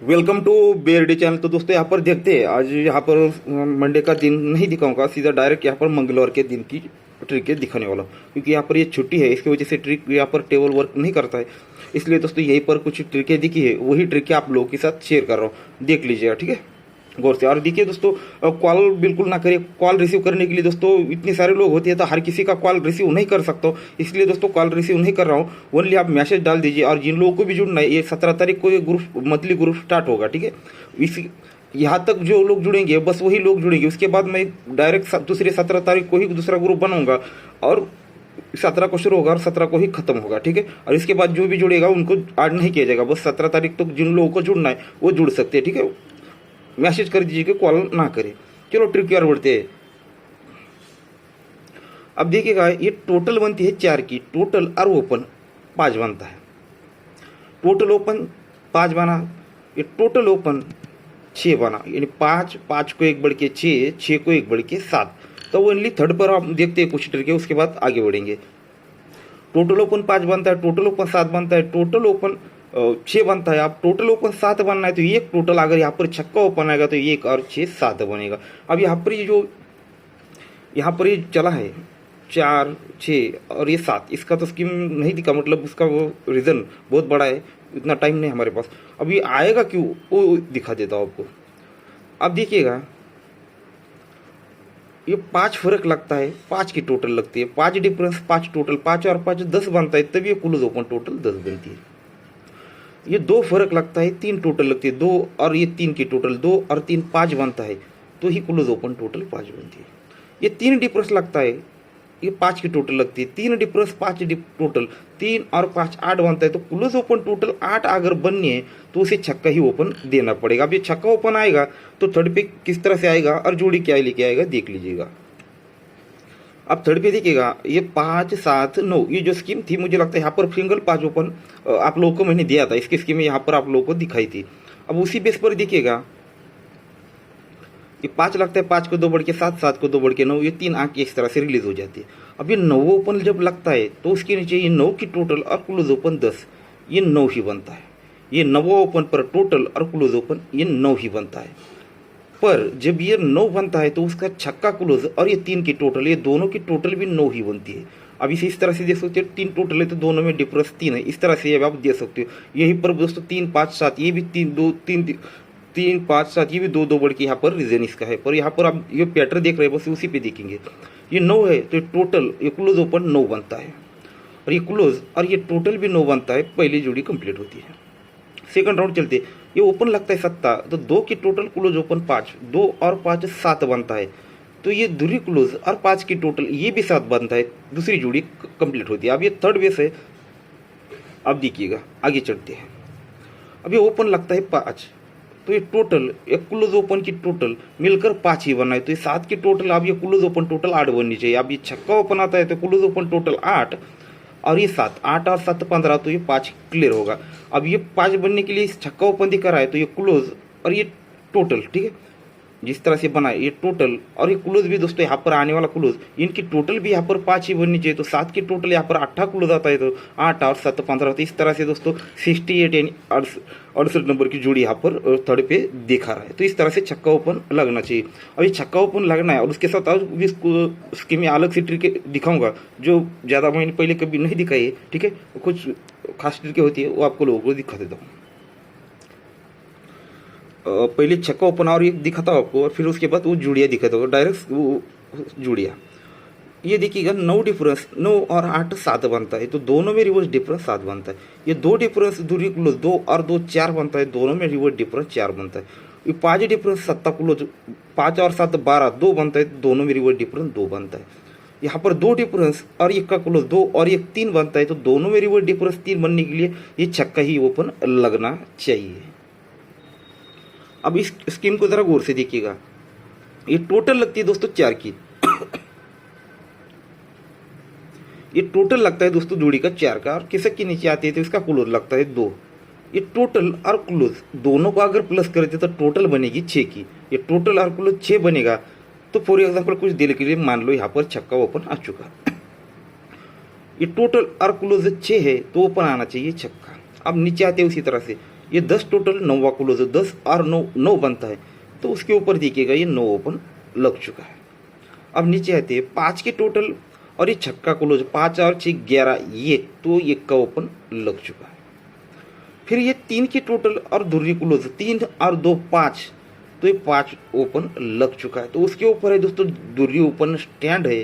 Welcome to BRD channel. तो दोस्तों यहाँ पर देखते हैं, आज यहाँ पर मंडे का दिन नहीं दिखाऊंगा, सीधा डायरेक्ट यहाँ पर मंगलवार के दिन की ट्रिकें दिखाने वाला हूँ, क्योंकि यहाँ पर ये छुट्टी है, इसकी वजह से ट्रिक यहाँ पर टेबल वर्क नहीं करता है। इसलिए दोस्तों यहीं पर कुछ ट्रिकें दिखी है, वही ट्रिकें आप लोगों के साथ शेयर कर रहा हूँ, देख लीजिएगा, ठीक है, गौर से। और देखिए दोस्तों, कॉल बिल्कुल ना करिए। कॉल रिसीव करने के लिए दोस्तों इतने सारे लोग होते हैं, तो हर किसी का कॉल रिसीव नहीं कर सकता हूँ, इसलिए दोस्तों कॉल रिसीव नहीं कर रहा हूँ। ओनली आप मैसेज डाल दीजिए। और जिन लोगों को भी जुड़ना है, ये 17 तारीख को ये ग्रुप मंथली ग्रुप स्टार्ट होगा, ठीक है। इस यहाँ तक जो लोग जुड़ेंगे बस वही लोग जुड़ेंगे, उसके बाद मैं डायरेक्ट दूसरे 17 तारीख को ही दूसरा ग्रुप बनाऊंगा, और 17 को शुरू होगा और 17 को ही खत्म होगा, ठीक है। और इसके बाद जो भी जुड़ेगा उनको ऐड नहीं किया जाएगा, बस 17 तारीख तक जिन लोगों को जुड़ना है वो जुड़ सकते हैं, ठीक है। मैसेज कर दीजिए कि कॉल ना करें। चलो ट्रिक की ओर बढ़ते हैं। अब देखिएगा, ये टोटल बनती है 4 की, टोटल और ओपन 5 बनता है। टोटल ओपन 5 बना, ये टोटल ओपन 6 बना, यानी 5, 5 को 1 बढ़ के 6, 6 को 1 बढ़ के 7। तो ओनली थर्ड पर आप देखते हैं कुछ ट्रिक है, उसके बाद आगे बढ़ेंगे। टोटल ओपन 5 बनता है, टोटल ओपन 7 बनता है, टोटल ओपन 6 बनता है। आप टोटल ओपन 7 बनना है तो एक टोटल, अगर यहाँ पर छक्का ओपन आएगा तो 1 और 6 7 बनेगा। अब यहाँ पर ये जो यहाँ पर ये चला है 4 6 और ये 7, इसका तो स्कीम नहीं दिखा, मतलब उसका वो रीज़न बहुत बड़ा है, इतना टाइम नहीं हमारे पास। अब ये आएगा क्यों वो दिखा देता हूँ आपको। अब देखिएगा, ये 5 फर्क लगता है, 5 की टोटल लगती है, 5 डिफरेंस, 5 टोटल, 5 और 5 10 बनता है, तभी ये क्लोज ओपन टोटल 10 बनती है। ये 2 फर्क लगता है, 3 टोटल लगती है, 2 और ये 3 की टोटल, 2 और 3 5 बनता है, तो ही क्लोज ओपन टोटल 5 बनती है। ये 3 डिफरेंस लगता है, ये 5 की टोटल लगती है, 3 डिफरेंस 5 टोटल, 3 और 5 8 बनता है, तो क्लोज ओपन टोटल 8 अगर बननी है तो उसे छक्का ही ओपन देना पड़ेगा। अब ये छक्का ओपन आएगा तो थर्ड पे किस तरह से आएगा और जोड़ी क्या लेके आएगा देख लीजिएगा। अब थर्ड पे देखिएगा, ये 5 7 9, ये जो स्कीम थी मुझे लगता है यहाँ पर सिंगल 5 ओपन आप लोगों को मैंने दिया था, इसकी स्कीम यहाँ पर आप लोगों को दिखाई थी। अब उसी बेस पर देखिएगा, ये 5 लगता है, 5 को 2 बढ़ के 7, 7 को 2 बढ़ के 9, ये 3 आंखें इस तरह से रिलीज हो जाती है। अब ये 9 ओपन जब लगता है तो उसके नीचे ये 9 की टोटल और क्लोज ओपन 10, ये 9 ही बनता है। ये 9 ओपन पर टोटल और क्लोज ओपन ये 9 ही बनता है। पर जब ये 9 बनता है तो उसका छक्का क्लोज और ये 3 की टोटल, ये दोनों की टोटल भी 9 ही बनती है। अब इसे इस तरह से देख सकते हो, 3 टोटल है तो दोनों में डिफरेंस 3 है, इस तरह से आप देख सकते हो। यही पर दोस्तों 3 5 7, ये भी 3 2 3 3 5 7, ये भी 2 2 बढ़ के यहाँ पर रीजन इसका है। पर यहाँ पर आप ये पैटर्न देख रहे हैं, बस उसी पे देखेंगे। ये 9 है तो टोटल ये क्लोज ओपन 9 बनता है, और ये क्लोज और ये टोटल भी 9 बनता है, पहली जोड़ी कंप्लीट होती है। सेकंड राउंड चलते, ये ओपन लगता है 7, तो 2 की टोटल क्लोज ओपन 5, 2 और 5 7 बनता है, तो ये दूसरी क्लोज और 5 की टोटल ये भी 7 बनता है, दूसरी जोड़ी कंप्लीट होती है। अब ये थर्ड बेस है। अब देखिएगा आगे चढ़ते हैं। अब ये ओपन लगता है 5, तो ये टोटल एक क्लोज ओपन की टोटल मिलकर 5 ही बना है, तो ये 7 की टोटल, अब ये क्लोज ओपन टोटल 8 बननी चाहिए। अब ये छक्का ओपन आता है तो क्लोज ओपन टोटल 8 और ये 7, 8 और 7 15, तो ये 5 क्लियर होगा। अब ये 5 बनने के लिए छक्का ओपन दिखा रहा है, तो ये क्लोज और ये टोटल, ठीक है, जिस तरह से बना है ये टोटल और ये क्लोज भी दोस्तों यहाँ पर आने वाला क्लोज, इनकी टोटल भी यहाँ पर 5 ही बननी चाहिए, तो 7 की टोटल यहाँ पर 8 क्लोज आता है, तो 8 और 7 15, तो इस तरह से दोस्तों 68 यानी 68 नंबर की जोड़ी यहाँ पर थर्ड पे दिखा रहा है। तो इस तरह से छक्का ओपन लगना चाहिए। अब ये छक्का ओपन लगना है, और उसके साथ और भी इसकी मैं अलग सी ट्रिक दिखाऊंगा जो ज़्यादा मैंने पहले कभी नहीं दिखाई है, ठीक है। कुछ खास ट्रिकें होती है वो आपको लोगों को दिखा देता हूँ। पहले छक्का ओपन और ये दिखाता हूँ आपको, और फिर उसके बाद वो जुड़िया दिखाता हूँ, डायरेक्ट वो जुड़िया। ये देखिएगा 9 डिफरेंस, 9 और 8 7 बनता है, तो दोनों में रिवर्स डिफरेंस 7 बनता है। ये 2 डिफरेंस दूरी क्लोज 2 और 2 4 बनता है, दोनों में रिवर्स डिफरेंस 4 बनता है। ये 5 डिफरेंस 7 क्लोज, 5 और 7 12, 2 बनता है, दोनों में रिवर्स डिफरेंस 2 बनता है। यहाँ पर 2 डिफरेंस और 1 का क्लोज 2 और 1 3 बनता है, तो दोनों में रिवर्स डिफरेंस 3 बनने के लिए ये छक्का ही ओपन लगना चाहिए। अब इस स्कीम को जरा गौर से देखिएगा, ये टोटल लगती है दोस्तों 4 की, ये टोटल लगता है दोस्तों जोड़ी का 4 का, और किसक के नीचे आती है तो इसका क्लोज लगता है 2। ये टोटल और क्लोज दोनों को अगर प्लस करते तो टोटल बनेगी 6 की। ये टोटल और क्लोज 6 बनेगा, तो फॉर एग्जाम्पल कुछ देर के लिए मान लो यहाँ पर छक्का ओपन आ चुका। ये टोटल और क्लोज 6 है तो ओपन आना चाहिए छक्का। अब नीचे आते हैं उसी तरह से, ये 10 टोटल, 9वां क्लोज, 10 और 9 9 बनता है, तो उसके ऊपर देखिएगा ये 9 ओपन लग चुका है। अब नीचे आते हैं 5 के टोटल और ये छक्का क्लोज, 5 और 6 11, ये तो 1 का ओपन लग चुका है। फिर ये 3 के टोटल और धुर्री क्लोज, 3 और 2 5, तो ये 5 ओपन लग चुका है। तो उसके ऊपर है दोस्तों धुर्री ओपन स्टैंड है,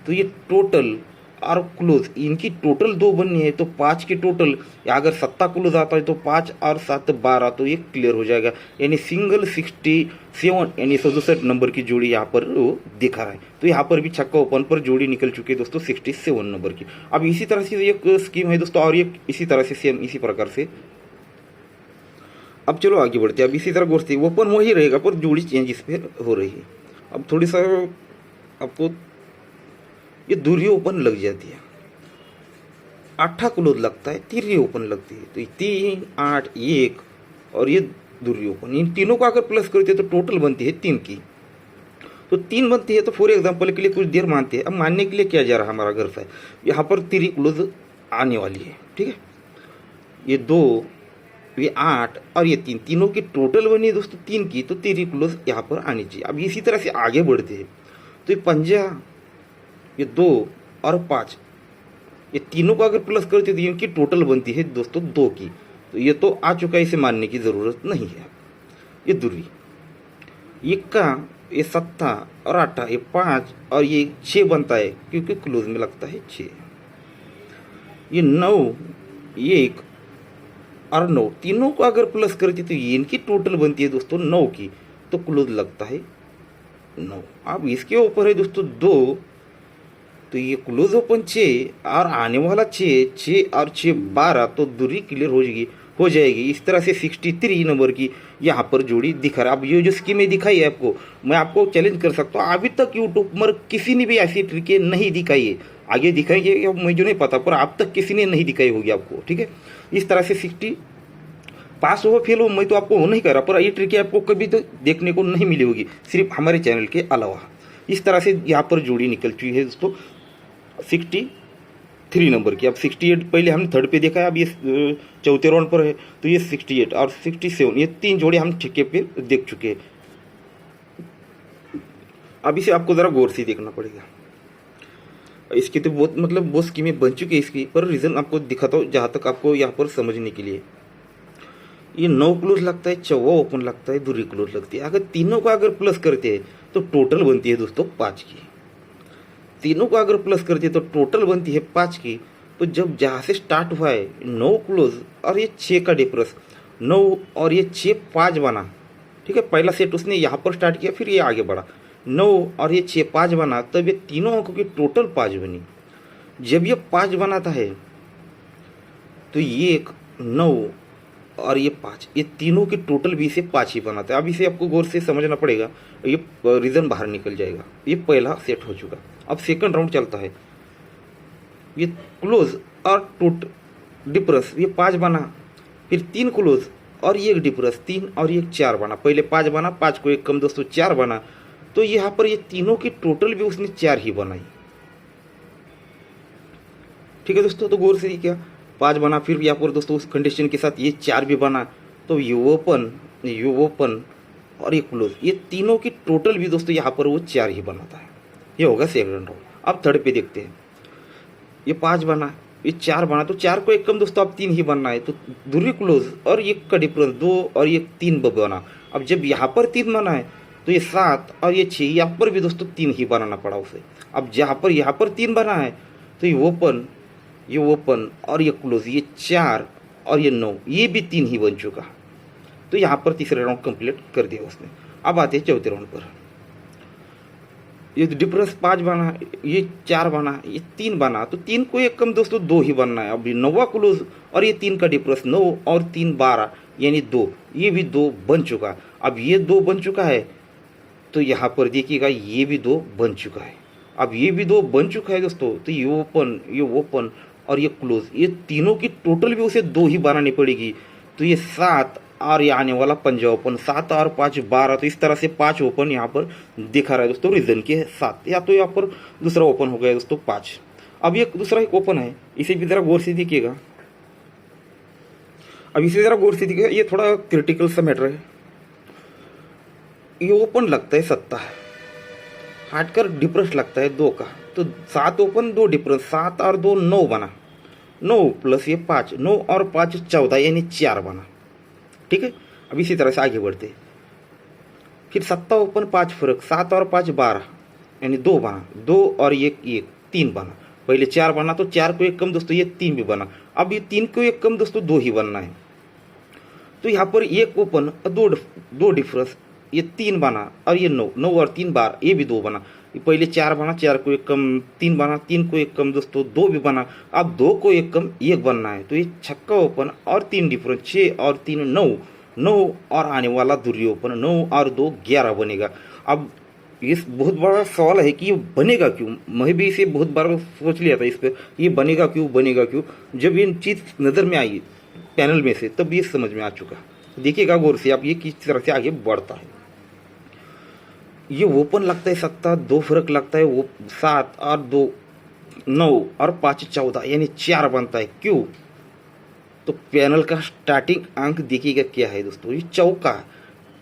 तो ये टोटल और क्लोज इनकी टोटल 2 बननी है, तो 5 की टोटल, अगर 7 क्लोज आता है तो 5 और 7 12, तो ये क्लियर हो जाएगा। यानी सिंगल 67 यानी 67 नंबर की जोड़ी यहाँ पर वो दिखा रहा है। तो यहाँ पर भी छक्का ओपन पर जोड़ी निकल चुकी है दोस्तों 67 नंबर की। अब इसी तरह से एक स्कीम है दोस्तों, और एक इसी तरह से सेम इसी प्रकार से। अब चलो आगे बढ़ते हैं। अब इसी तरह गोरसी ओपन वही रहेगा पर जोड़ी चेंज इस पर हो रही है। अब थोड़ी सा आपको ये दूरी ओपन लग जाती है, 8 क्लोज लगता है, तिर्री ओपन लगती है, तो ये 3 8 1 और ये दूरी ओपन, इन तीनों को अगर प्लस करते हैं तो टोटल बनती है 3 की। तो 3 बनती है, तो फॉर एग्जांपल के लिए कुछ देर मानते हैं। अब मानने के लिए क्या जा रहा है हमारा घर से, यहाँ पर तिर्री क्लोज आने वाली है, ठीक है। ये 2, ये 8 और ये 3, तीनों की टोटल बनी है दोस्तों 3 की, तो तिर्री क्लोज यहाँ पर आनी चाहिए। अब इसी तरह से आगे बढ़ते हैं, तो ये 5, ये 2 और 5, ये तीनों को अगर प्लस करते तो इनकी टोटल बनती है दोस्तों 2 की। तो ये तो आ चुका है, इसे मानने की ज़रूरत नहीं है। ये दूरी, ये का, ये 7 और 8, ये 5 और ये 6 बनता है क्योंकि क्लोज में लगता है 6। ये 9, ये 1 और 9, तीनों को अगर प्लस करते तो इनकी टोटल बनती है दोस्तों 9 की, तो क्लोज लगता है 9। अब इसके ऊपर है दोस्तों 2, तो ये क्लोज ओपन 6 और आने वाला 6 और 6 12, तो दूरी क्लियर हो जाएगी। इस तरह से 63 नंबर की यहाँ पर जोड़ी दिखा रहा है। अब ये जो स्कीमें दिखाई है आपको, मैं आपको चैलेंज कर सकता हूँ, अभी तक यूट्यूब पर किसी ने भी ऐसी ट्रिकें नहीं दिखाई है। आगे दिखाएंगे या मुझे नहीं पता, पर अब तक किसी ने नहीं दिखाई होगी आपको, ठीक है। इस तरह से 60 पास हो फेल हो मैं तो आपको नहीं कर रहा, पर ये ट्रिकें आपको कभी तो देखने को नहीं मिली होगी सिर्फ हमारे चैनल के अलावा। इस तरह से यहाँ पर जोड़ी निकल चुकी है दोस्तों 63 नंबर की। अब 68 पहले हमने थर्ड पे देखा है, अब ये चौथे राउंड पर है, तो ये 68 और 67, ये 3 जोड़े हम ठेके पे देख चुके हैं। अब इसे आपको ज़रा गौर से देखना पड़ेगा। इसकी तो बहुत स्कीमें बन चुकी है इसकी, पर रीज़न आपको दिखाता हूँ जहाँ तक आपको यहाँ पर समझने के लिए। ये 9 क्लोज लगता है, 4 ओपन लगता है, दूरी क्लोज लगती है। अगर तीनों को अगर प्लस करते हैं तो टोटल बनती है दोस्तों 5 की। तीनों को अगर प्लस करते हैं तो टोटल बनती है 5 की। तो जब जहाँ से स्टार्ट हुआ है 9 क्लोज और ये 6 का डिफरेंस, 9 और ये 6 5 बना, ठीक है। पहला सेट उसने यहाँ पर स्टार्ट किया, फिर ये आगे बढ़ा, 9 और ये 6 5 बना, तब ये तीनों अंकों की टोटल 5 बनी। जब ये 5 बनाता है तो ये 9 और ये 5, ये तीनों की टोटल भी इसे 5 ही बनाता है। अब इसे आपको गौर से समझना पड़ेगा, ये रीजन बाहर निकल जाएगा। ये पहला सेट हो चुका। अब सेकंड राउंड चलता है, ये क्लोज और टोट डिफरेंस, ये 5 बना, फिर 3 क्लोज और ये एक डिफरेंस, 3 और ये 4 बना। पहले 5 बना, 5 को 1 कम दोस्तों 4 बना, तो यहाँ पर ये तीनों की टोटल भी उसने 4 ही बनाई, ठीक है दोस्तों। तो गौर से क्या 5 बना, फिर यहाँ पर दोस्तों उस कंडीशन के साथ ये 4 भी बना, तो यू ओपन और ये क्लोज, ये तीनों की टोटल भी दोस्तों यहाँ पर वो 4 ही बनाता है। ये होगा सेकंड राउंड। अब थर्ड पे देखते हैं, ये 5 बना, ये 4 बना, तो 4 को 1 कम दोस्तों अब 3 ही बनना है, तो दूरी क्लोज और ये का डिफरेंस 2 और ये 3 बना। अब जब यहाँ पर 3 बना है तो ये 7 और ये 6, यहाँ पर भी दोस्तों 3 ही बनाना पड़ा उसे। अब जहाँ पर यहाँ पर 3 बना है तो ये ओपन और ये क्लोज, ये 4 और ये 9, ये भी 3 ही बन चुका। तो यहाँ पर तीसरे राउंड कंप्लीट कर दिया उसने। अब आते हैं चौथे राउंड पर, ये डिफरेंस 5 बना, ये 4 बना, ये 3 बना, तो 3 को 1 कम दोस्तों 2 ही बनना है। अब ये 9वां क्लोज और ये 3 का डिफरेंस 9 और 3 12 यानी 2, ये भी 2 बन चुका। अब ये 2 बन चुका है, तो यहाँ पर देखिएगा ये भी 2 बन चुका है। अब ये भी 2 बन चुका है दोस्तों, तो ये ओपन और ये क्लोज, ये तीनों की टोटल भी उसे 2 ही बनानी पड़ेगी। तो ये 7 और ये आने वाला 5 ओपन, 7 और 5 12, तो इस तरह से 5 ओपन यहाँ पर दिखा रहा है दोस्तों रीजन के साथ। या तो यहाँ पर दूसरा ओपन हो गया दोस्तों 5। अब ये दूसरा एक ओपन है, इसे भी जरा गौर से देखिएगा। अब इसे जरा गौर से देखिए, ये थोड़ा क्रिटिकल सा मैटर है। ये ओपन लगता है 7, हटकर डिफरेंस लगता है 2 का, तो 7 ओपन 2 डिफरेंस, 7 और 2 9 बना, 9 प्लस ये 5, 9 और 5 14 यानी 4 बना। ठीक है, अब इसी तरह से आगे बढ़ते हैं। फिर 7 ओपन 5 फर्क, 7 और 5 12 यानी 2 बना, 2 और 1 1 3 बना। पहले 4 बना तो 4 को 1 कम दोस्तों ये 3 भी बना। अब ये 3 को 1 कम दोस्तों 2 ही बनना है, तो यहाँ पर 1 ओपन 2 डिफरेंस, ये 3 बना और ये 9, 9 और 3 12 ये भी 2 बना। ये पहले 4 बना, 4 को 1 कम 3 बना, 3 को 1 कम दोस्तों 2 भी बना। अब 2 को 1 कम 1 बनना है, तो ये छक्का ओपन और 3 डिफरेंस, 6 और 3 9, 9 और आने वाला दूरी ओपन, 9 और 2 11 बनेगा। अब ये बहुत बड़ा सवाल है कि ये बनेगा क्यों। मैं भी इसे बहुत बार सोच लिया था इस पर, ये बनेगा क्यों। जब ये चीज़ नज़र में आई पैनल में से तब ये समझ में आ चुका। देखिएगा गौर से आप, ये किस तरह से आगे बढ़ता है। ये ओपन लगता है 7, 2 फर्क लगता है, वो 7 और 2 9 और 5 14 यानी 4 बनता है। क्यों? तो पैनल का स्टार्टिंग अंक देखिएगा क्या है दोस्तों, ये चौका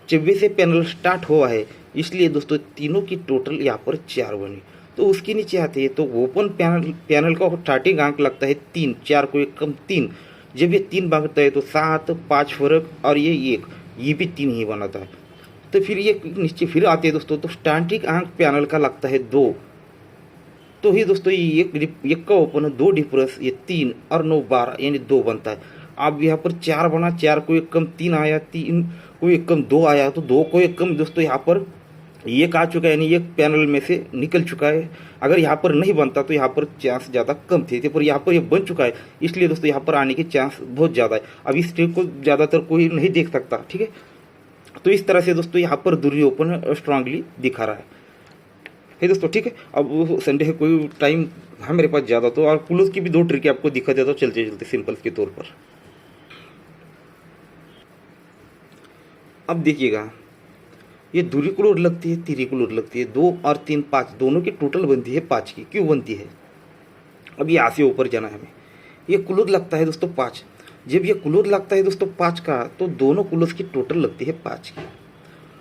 24 से पैनल स्टार्ट हुआ है, इसलिए दोस्तों तीनों की टोटल यहाँ पर 4 बनी। तो उसके नीचे आते हैं तो ओपन पैनल का स्टार्टिंग अंक लगता है 3, 4 को 1 कम 3। जब ये 3 बनता है तो 7 5 फर्क और ये 1, ये भी 3 ही बनाता है। तो फिर ये नीचे फिर आते हैं दोस्तों, तो स्टार्टिंग अंक पैनल का लगता है 2, तो ही दोस्तों ये एक का ओपन 2 डिफरेंस, ये 3 और 9 12 यानी 2 बनता है। अब यहाँ पर 4 बना, 4 को 1 कम 3 आया, 3 को 1 कम 2 आया, तो 2 को 1 कम दोस्तों यहाँ पर 1 आ चुका है, यानी 1 पैनल में से निकल चुका है। अगर यहाँ पर नहीं बनता तो यहाँ पर चांस ज़्यादा कम थे, पर यहाँ पर ये बन चुका है, इसलिए दोस्तों यहाँ पर आने के चांस बहुत ज़्यादा है। अब इस ट्रिक को ज़्यादातर कोई नहीं देख सकता। ठीक है, तो इस तरह से दोस्तों यहाँ पर दूरी ओपन स्ट्रांगली दिखा रहा है दोस्तों। ठीक है, अब संडे है, कोई टाइम है मेरे पास ज़्यादा, तो और क्लोज की भी 2 ट्रिक आपको दिखा देता हूँ चलते चलते सिंपल के तौर पर। अब देखिएगा, ये दूरी क्लोज लगती है, तीरी क्लोज लगती है, 2 और 3 5 दोनों की टोटल बनती है 5 की। क्यों बनती है? अब यहाँ से ऊपर जाना है हमें। ये क्लोज लगता है दोस्तों 5, जब ये क्लोज लगता है दोस्तों 5 का, तो दोनों क्लोज की टोटल लगती है 5 की।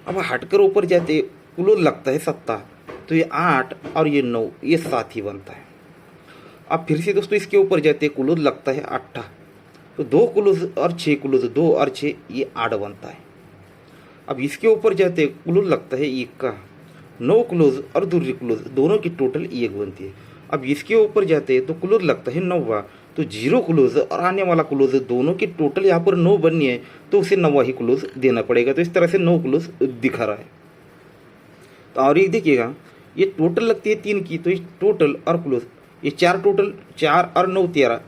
अब हटकर ऊपर जाते क्लोज लगता है 7, तो ये 8 और ये 9 ये 7 ही बनता है। अब फिर से दोस्तों इसके ऊपर जाते क्लोज लगता है 8, तो 2 क्लोज और 6 क्लोज, 2 और 6 ये 8 बनता है। अब इसके ऊपर जाते क्लोज लगता है 1 का, 9 क्लोज और दूसरी क्लोज दोनों की टोटल 1 बनती है। अब इसके ऊपर जाते तो क्लोज लगता है 9, तो 0 क्लोज और आने वाला क्लोज दोनों की टोटल यहाँ पर 9 बननी है, तो उसे 9 ही क्लोज देना पड़ेगा। तो इस तरह से 9 क्लोज दिखा रहा है। तो और एक देखिएगा, ये टोटल लगती है 3 की, तो इस टोटल और क्लोज ये 4 टोटल, 4 और 9 13,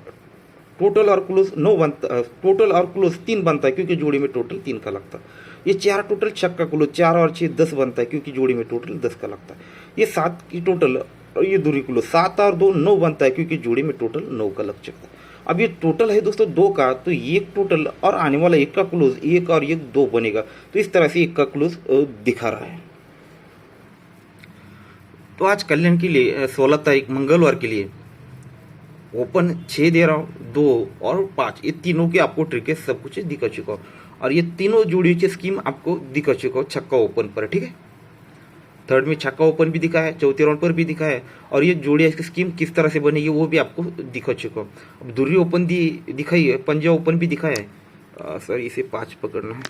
टोटल और क्लोज 9 बनता, टोटल और क्लोज 3 बनता है क्योंकि जोड़ी में टोटल 3 का लगता है। ये 4 टोटल छक्का क्लोज, 4 और 6 10 बनता है क्योंकि जोड़ी में टोटल 10 का लगता है। ये 7 की टोटल और ये दूरी क्लोज 7 और 2 9 बनता है क्योंकि जोड़ी में टोटल 9 का लग चुका है। अब ये टोटल है दोस्तों 2 का, तो 1 टोटल और आने वाला 1 का क्लोज, 1 और 1 2 बनेगा। तो इस तरह से 1 का क्लोज दिखा रहा है। तो आज कल्याण के लिए 16 तारीख मंगलवार के लिए ओपन 6 दे रहा हूँ, 2 और 5 ये तीनों की आपको ट्रिक सब कुछ दिखा चुका हूँ, और ये तीनों जोड़ी की स्कीम आपको दिखा चुका हूँ छक्का ओपन पर। ठीक है, थर्ड में छक्का ओपन भी दिखा है, चौथे राउंड पर भी दिखा है, और ये जोड़ी की स्कीम किस तरह से बनेगी वो भी आपको दिखा चुका हूँ। अब दूरी ओपन दिखाई है, पंजा ओपन भी दिखाया है। सर इसे 5 पकड़ना है,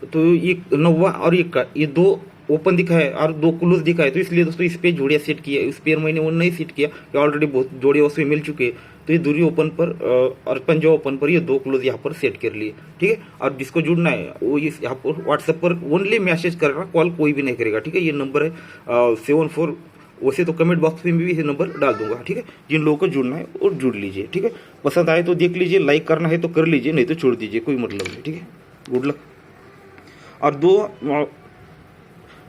तो ये 9 और 1 का ये 2 ओपन दिखा है और 2 क्लोज दिखा है। तो इसलिए दोस्तों इस पे जोड़ियाँ सेट किया, इस पेयर मैंने वो नहीं सेट किया, ये ऑलरेडी बहुत जोड़ियाँ उसमें मिल चुके हैं। तो ये दूरी ओपन पर और पंजा ओपन पर ये 2 क्लोज यहाँ पर सेट कर लिए। ठीक है, और जिसको जुड़ना है वो इस यहाँ पर व्हाट्सएप पर ओनली मैसेज करेगा, कॉल कोई भी नहीं करेगा। ठीक है, ये नंबर है 74, वैसे तो कमेंट बॉक्स में भी ये नंबर डाल दूंगा। ठीक है, जिन लोगों को जुड़ना है वो जुड़ लीजिए। ठीक है, पसंद आए तो देख लीजिए, लाइक करना है तो कर लीजिए, नहीं तो छोड़ दीजिए, कोई मतलब नहीं। ठीक है, गुड लक। और 2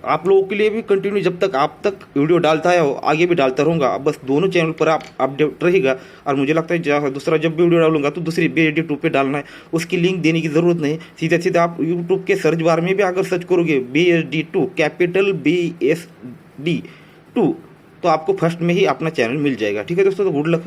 आप लोगों के लिए भी कंटिन्यू जब तक आप तक वीडियो डालता है आगे भी डालता रहूँगा, बस दोनों चैनल पर आप अपडेट रहेगा। और मुझे लगता है दूसरा जब भी वीडियो डालूंगा तो दूसरी BSD2 पे डालना है, उसकी लिंक देने की ज़रूरत नहीं। सीधा सीधा आप यूट्यूब के सर्च बार में भी अगर सर्च करोगे BSD2 कैपिटल BSD2 तो आपको फर्स्ट में ही अपना चैनल मिल जाएगा। ठीक है दोस्तों, तो गुड लक।